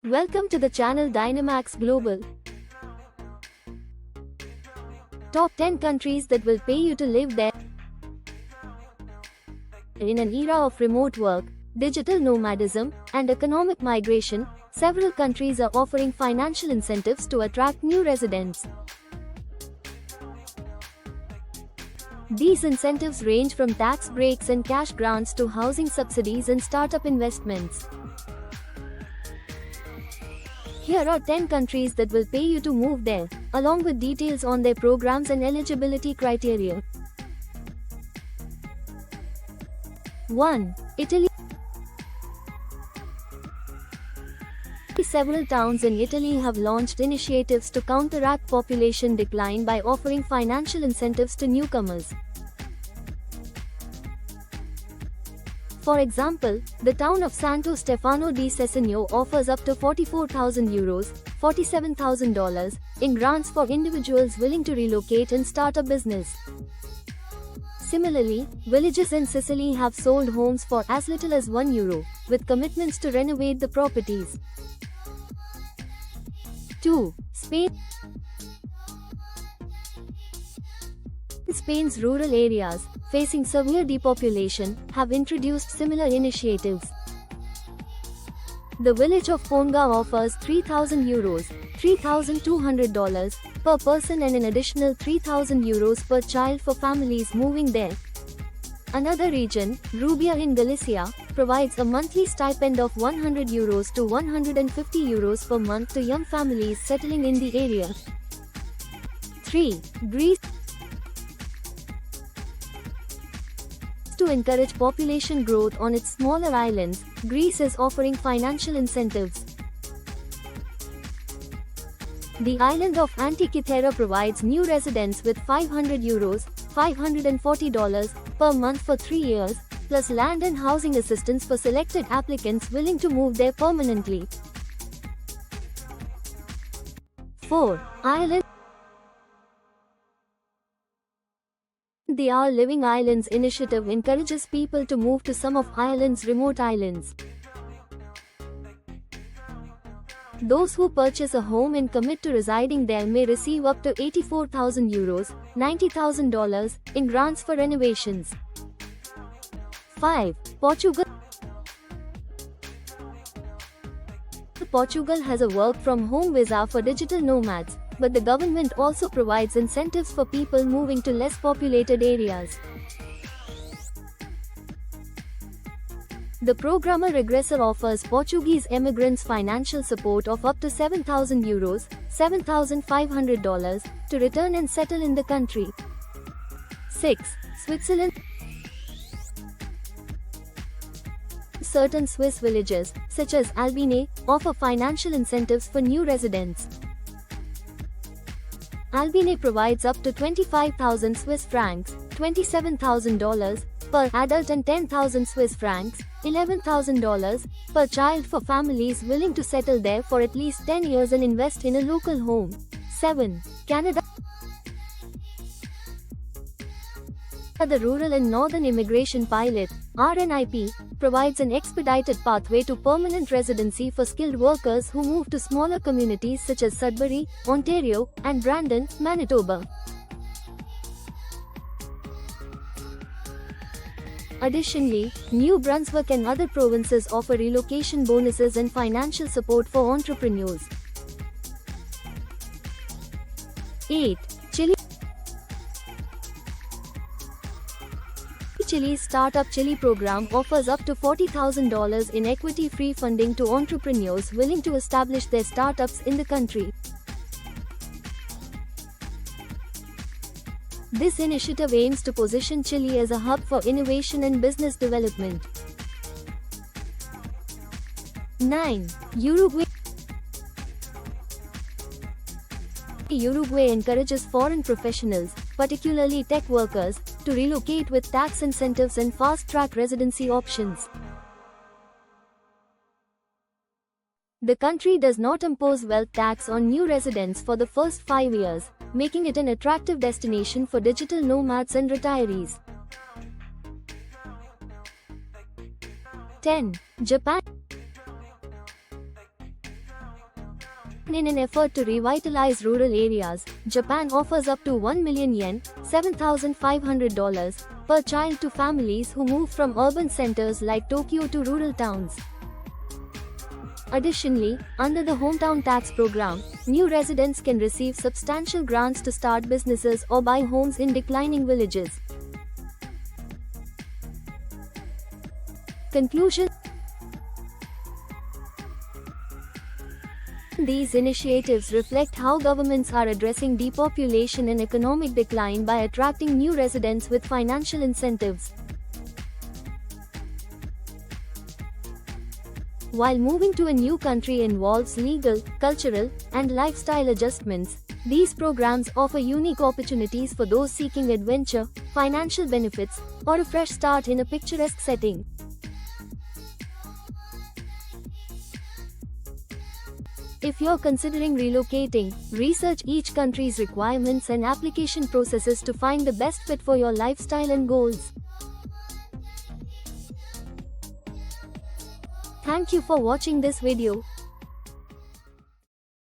Welcome to the channel Dynamax Global. Top 10 countries that will pay you to live there. In an era of remote work, digital nomadism, and economic migration, several countries are offering financial incentives to attract new residents. These incentives range from tax breaks and cash grants to housing subsidies and startup investments. Here are 10 countries that will pay you to move there, along with details on their programs and eligibility criteria. 1. Italy. Several towns in Italy have launched initiatives to counteract population decline by offering financial incentives to newcomers. For example, the town of Santo Stefano di Cesena offers up to €44,000 ($47,000) in grants for individuals willing to relocate and start a business. Similarly, villages in Sicily have sold homes for as little as €1, with commitments to renovate the properties. 2. Spain. Spain's rural areas, facing severe depopulation, have introduced similar initiatives. The village of Ponga offers €3,000 ($3,200) per person and an additional €3,000 per child for families moving there. Another region, Rubia in Galicia, provides a monthly stipend of €100 to €150 per month to young families settling in the area. 3. Greece. To encourage population growth on its smaller islands, Greece is offering financial incentives. The island of Antikythera provides new residents with €500 ($540) per month for 3 years, plus land and housing assistance for selected applicants willing to move there permanently. 4. Ireland. The Our Living Islands initiative encourages people to move to some of Ireland's remote islands. Those who purchase a home and commit to residing there may receive up to €84,000 ($90,000) in grants for renovations. 5. Portugal. Portugal has a work-from-home visa for digital nomads, but the government also provides incentives for people moving to less populated areas. The Programa Regressor offers Portuguese immigrants financial support of up to €7,000 ($7,500) to return and settle in the country. 6. Switzerland. Certain Swiss villages, such as Albine, offer financial incentives for new residents. Albine provides up to 25,000 Swiss francs ($27,000) per adult and 10,000 Swiss francs ($11,000) per child for families willing to settle there for at least 10 years and invest in a local home. 7. Canada. The Rural and Northern Immigration Pilot (RNIP) provides an expedited pathway to permanent residency for skilled workers who move to smaller communities such as Sudbury, Ontario, and Brandon, Manitoba. Additionally, New Brunswick and other provinces offer relocation bonuses and financial support for entrepreneurs. 8. Chile. Chile's Startup Chile program offers up to $40,000 in equity-free funding to entrepreneurs willing to establish their startups in the country. This initiative aims to position Chile as a hub for innovation and business development. 9. Uruguay. Uruguay encourages foreign professionals, particularly tech workers, to relocate with tax incentives and fast-track residency options. The country does not impose wealth tax on new residents for the first 5 years, making it an attractive destination for digital nomads and retirees. 10. Japan. In an effort to revitalize rural areas, Japan offers up to 1 million yen ($7,500) per child to families who move from urban centers like Tokyo to rural towns. Additionally, under the Hometown Tax Program, new residents can receive substantial grants to start businesses or buy homes in declining villages. Conclusion: these initiatives reflect how governments are addressing depopulation and economic decline by attracting new residents with financial incentives. While moving to a new country involves legal, cultural, and lifestyle adjustments, these programs offer unique opportunities for those seeking adventure, financial benefits, or a fresh start in a picturesque setting. If you're considering relocating, research each country's requirements and application processes to find the best fit for your lifestyle and goals. Thank you for watching this video.